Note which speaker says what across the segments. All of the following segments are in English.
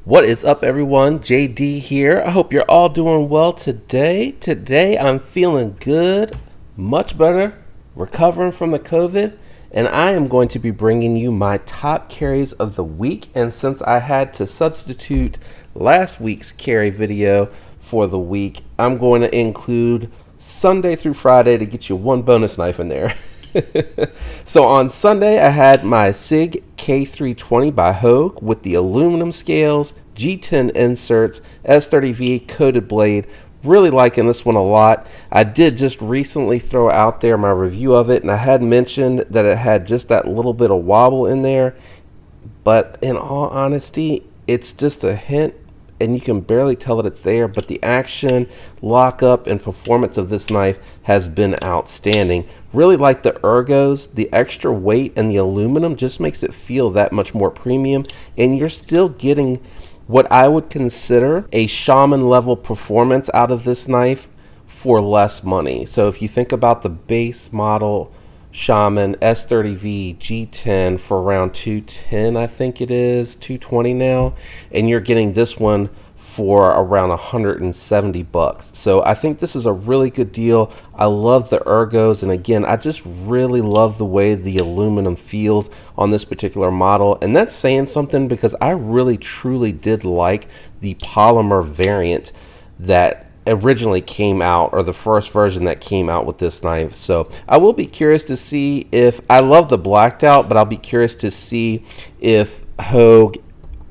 Speaker 1: What is up, everyone? JD here. I hope you're all doing well today. Today, I'm feeling good, much better, recovering from the COVID, and I am going to be bringing you my top carries of the week. And since I had to substitute last week's carry video for the week, I'm going to include Sunday through Friday to get you one bonus knife in there. So on Sunday, I had my SIG K320 by Hogue with the aluminum scales, G10 inserts, S30V coated blade. Really liking this one a lot. I did just recently throw out there my review of it, and I had mentioned that it had just that little bit of wobble in there, but in all honesty, it's just a hint and you can barely tell that it's there, but the action, lockup, and performance of this knife has been outstanding. Really like the ergos. The extra weight and the aluminum just makes it feel that much more premium, and you're still getting what I would consider a shaman level performance out of this knife for less money. So if you think about the base model Shaman S30V G10 for around $210, I think it is $220 now, and you're getting this one for around $170. So I think this is a really good deal. I love the ergos, and again, I just really love the way the aluminum feels on this particular model, and that's saying something because I really truly did like the polymer variant that originally came out, or the first version that came out with this knife. So I will be curious to see if, I love the blacked out, but I'll be curious to see if Hogue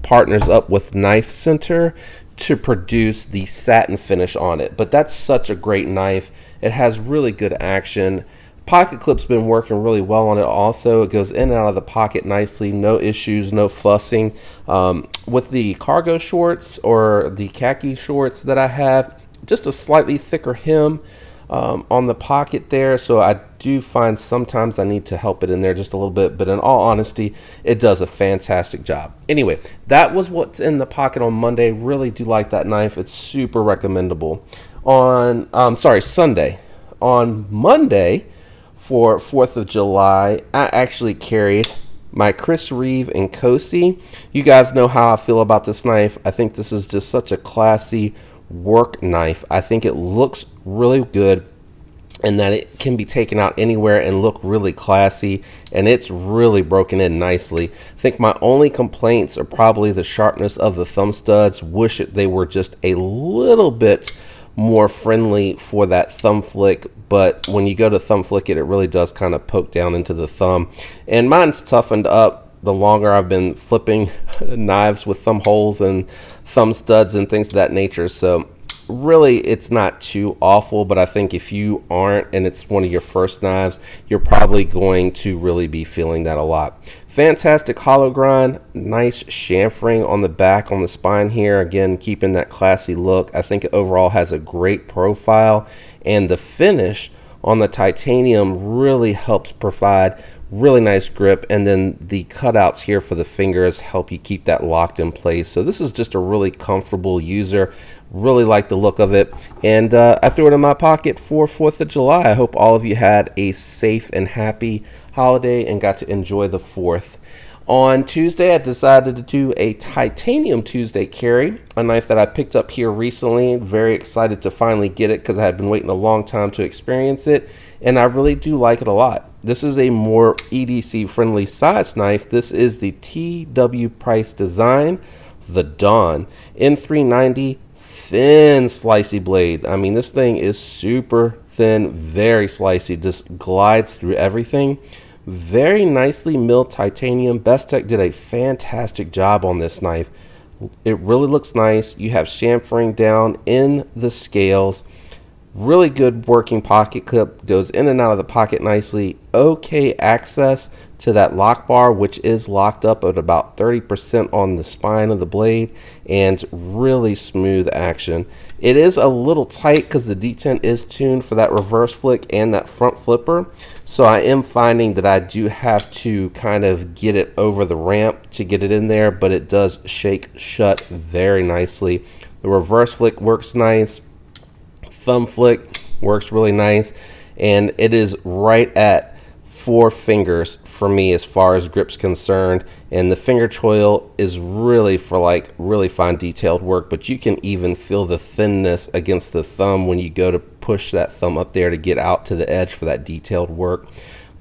Speaker 1: partners up with Knife Center to produce the satin finish on it. But that's such a great knife. It has really good action. Pocket clip's been working really well on it also. It goes in and out of the pocket nicely, no issues, no fussing. With the cargo shorts or the khaki shorts that I have, just a slightly thicker hem on the pocket there, so I do find sometimes I need to help it in there just a little bit, but in all honesty, it does a fantastic job. Anyway, that was what's in the pocket on Monday. Really do like that knife. It's super recommendable. On Sunday. On Monday, for 4th of July, I actually carried my Chris Reeve INKOSI. You guys know how I feel about this knife. I think this is just such a classy work knife. I think it looks really good and that it can be taken out anywhere and look really classy, and it's really broken in nicely. I think my only complaints are probably the sharpness of the thumb studs. Wish they were just a little bit more friendly for that thumb flick, but when you go to thumb flick it, it really does kind of poke down into the thumb, and mine's toughened up the longer I've been flipping knives with thumb holes and thumb studs and things of that nature. So really it's not too awful, but I think if you aren't and it's one of your first knives, you're probably going to really be feeling that a lot. Fantastic hollow grind, nice chamfering on the back, on the spine here, again keeping that classy look. I think it overall has a great profile, and the finish on the titanium really helps provide really nice grip, and then the cutouts here for the fingers help you keep that locked in place. So this is just a really comfortable user. Really like the look of it, and I threw it in my pocket for 4th of July. I hope all of you had a safe and happy holiday and got to enjoy the 4th. On Tuesday, I decided to do a Titanium Tuesday carry, a knife that I picked up here recently. Very excited to finally get it because I had been waiting a long time to experience it, and I really do like it a lot. This is a more EDC friendly size knife. This is the TW Price design, the Dawn N390 thin slicey blade. I mean, this thing is super thin, very slicey, just glides through everything. Very nicely milled titanium. Bestech did a fantastic job on this knife. It really looks nice. You have chamfering down in the scales. Really good working pocket clip, goes in and out of the pocket nicely. Okay access to that lock bar, which is locked up at about 30% on the spine of the blade, and really smooth action. It is a little tight because the detent is tuned for that reverse flick and that front flipper, so I am finding that I do have to kind of get it over the ramp to get it in there, but it does shake shut very nicely. The reverse flick works nice. Thumb flick works really nice, and it is right at 4 fingers for me as far as grip's concerned, and the finger choil is really for like really fine detailed work, but you can even feel the thinness against the thumb when you go to push that thumb up there to get out to the edge for that detailed work.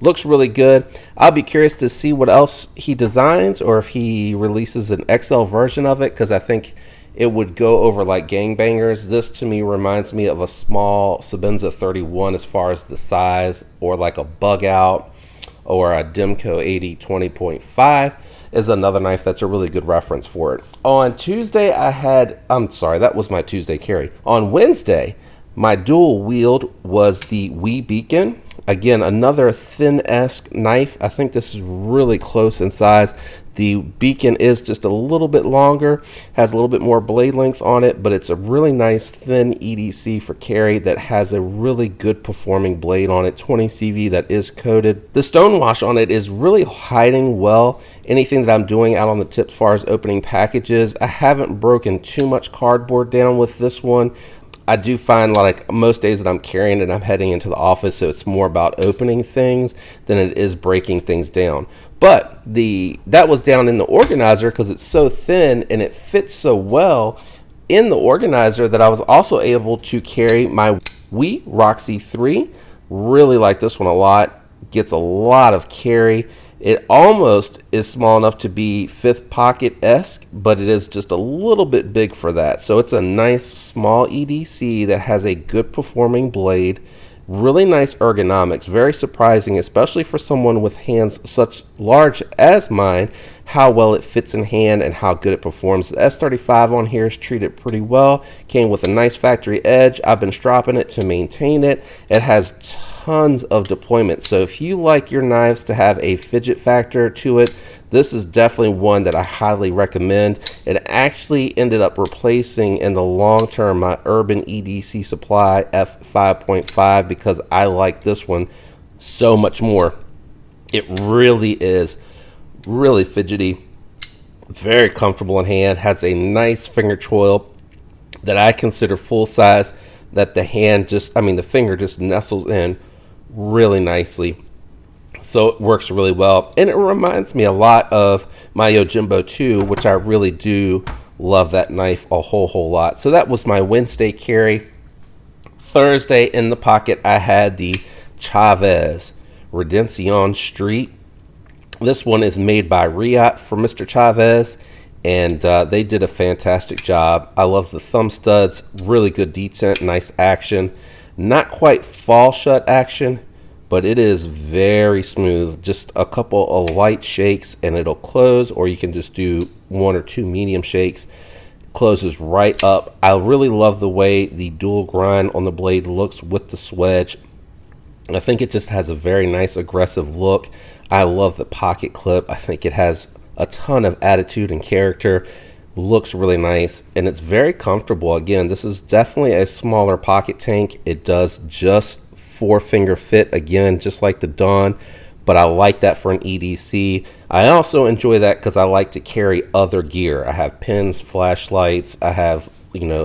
Speaker 1: Looks really good. I'll be curious to see what else he designs, or if he releases an XL version of it, because I think it would go over like gangbangers. This to me reminds me of a small Sebenza 31 as far as the size, or like a Bug Out, or a Demco 80 20.5 is another knife that's a really good reference for it. On Tuesday that was my Tuesday carry. On Wednesday, my dual wield was the Wee Beacon. Again, another thin-esque knife. I think this is really close in size. The Beacon is just a little bit longer, has a little bit more blade length on it, but it's a really nice thin EDC for carry that has a really good performing blade on it, 20 CV that is coated. The stonewash on it is really hiding well anything that I'm doing out on the tip as far as opening packages. I haven't broken too much cardboard down with this one. I do find like most days that I'm carrying it, I'm heading into the office, so it's more about opening things than it is breaking things down. But that was down in the organizer because it's so thin and it fits so well in the organizer that I was also able to carry my Wee Roxy 3. Really like this one a lot. Gets a lot of carry. It almost is small enough to be fifth pocket-esque, but it is just a little bit big for that. So it's a nice small EDC that has a good performing blade. Really nice ergonomics. Very surprising, especially for someone with hands such large as mine, how well it fits in hand and how good it performs. The S35 on here is treated pretty well. Came with a nice factory edge. I've been stropping it to maintain it. It has tons of deployment. So if you like your knives to have a fidget factor to it, this is definitely one that I highly recommend. It actually ended up replacing in the long term my Urban EDC Supply F5.5 because I like this one so much more. It really is really fidgety, very comfortable in hand, has a nice finger choil that I consider full size, that the finger just nestles in really nicely. So it works really well, and it reminds me a lot of my Yojimbo 2, which I really do love that knife a whole lot. So that was my Wednesday carry. Thursday in the pocket, I had the Chavez Redemption Street. This one is made by Riot for Mr. Chavez, and they did a fantastic job. I love the thumb studs, really good detent, nice action. Not quite fall shut action, but it is very smooth. Just a couple of light shakes and it'll close, or you can just do 1 or 2 medium shakes. Closes right up. I really love the way the dual grind on the blade looks with the swedge. I think it just has a very nice aggressive look. I love the pocket clip. I think it has a ton of attitude and character. Looks really nice, and it's very comfortable. Again, this is definitely a smaller pocket tank. It does just 4-finger fit, again, just like the Dawn, but I like that for an EDC. I also enjoy that because I like to carry other gear. I have pins, flashlights, I have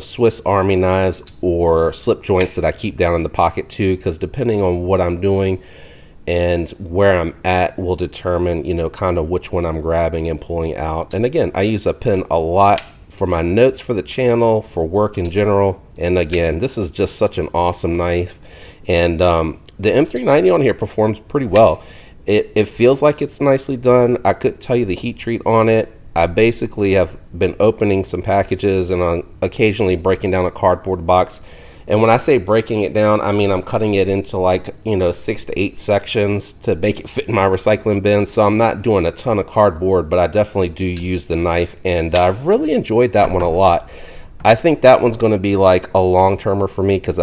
Speaker 1: Swiss Army knives or slip joints that I keep down in the pocket too, because depending on what I'm doing and where I'm at will determine kind of which one I'm grabbing and pulling out. And again, I use a pen a lot for my notes for the channel, for work in general. And again, this is just such an awesome knife. And the M390 on here performs pretty well. It feels like it's nicely done. I couldn't tell you the heat treat on it. I basically have been opening some packages and occasionally breaking down a cardboard box. And when I say breaking it down, I mean I'm cutting it into like 6 to 8 sections to make it fit in my recycling bin. So I'm not doing a ton of cardboard, but I definitely do use the knife, and I've really enjoyed that one a lot. I think that one's going to be like a long-termer for me because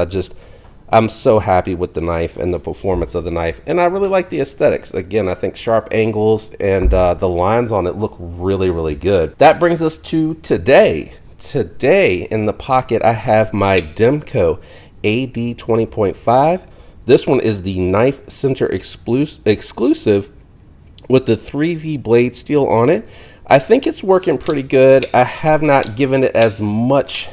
Speaker 1: I'm so happy with the knife and the performance of the knife, and I really like the aesthetics. Again, I think sharp angles and the lines on it look really good. That brings us to today. Today in the pocket, I have my Demco AD 20.5. This one is the knife center exclusive with the 3V blade steel on it. I think it's working pretty good. I have not given it as much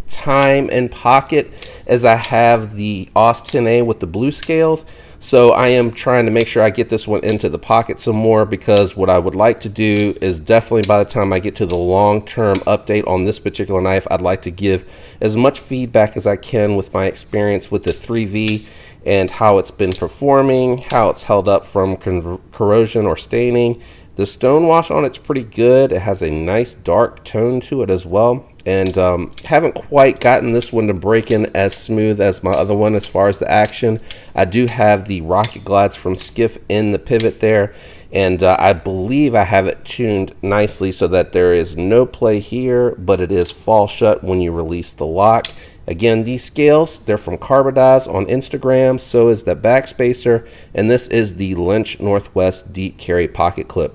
Speaker 1: time in pocket as I have the AUS 10A with the blue scales. So I am trying to make sure I get this one into the pocket some more, because what I would like to do is definitely by the time I get to the long-term update on this particular knife, I'd like to give as much feedback as I can with my experience with the 3V and how it's been performing, how it's held up from corrosion or staining. The stone wash on it's pretty good. It has a nice dark tone to it as well. And haven't quite gotten this one to break in as smooth as my other one as far as the action. I do have the rocket glides from Skiff in the pivot there, and I believe I have it tuned nicely so that there is no play here, but it is fall shut when you release the lock. Again, these scales, they're from Carbodize on Instagram. So is the backspacer, and this is the Lynch Northwest deep carry pocket clip.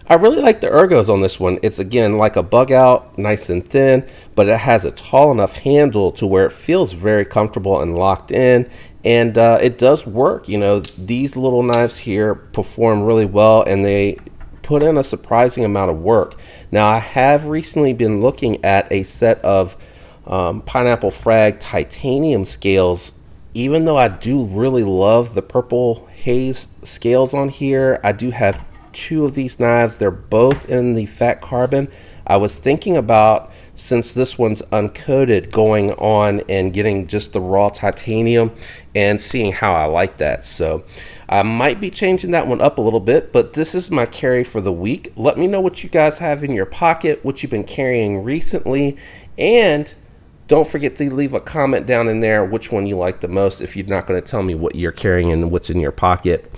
Speaker 1: I really like the ergos on this one. It's again like a bug out, nice and thin, but it has a tall enough handle to where it feels very comfortable and locked in, and it does work. You know, these little knives here perform really well, and they put in a surprising amount of work. Now, I have recently been looking at a set of Pineapple Frag titanium scales. Even though I do really love the purple haze scales on here, I do have two of these knives. They're both in the fat carbon. I was thinking about, since this one's uncoated, going on and getting just the raw titanium and seeing how I like that. So I might be changing that one up a little bit, but this is my carry for the week. Let me know what you guys have in your pocket, what you've been carrying recently, and don't forget to leave a comment down in there which one you like the most if you're not going to tell me what you're carrying and what's in your pocket.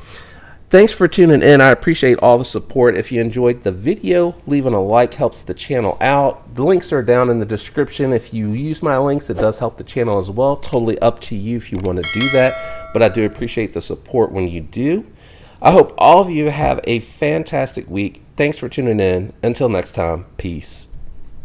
Speaker 1: Thanks for tuning in. I appreciate all the support. If you enjoyed the video, leaving a like helps the channel out. The links are down in the description. If you use my links, it does help the channel as well. Totally up to you if you want to do that, but I do appreciate the support when you do. I hope all of you have a fantastic week. Thanks for tuning in. Until next time, peace.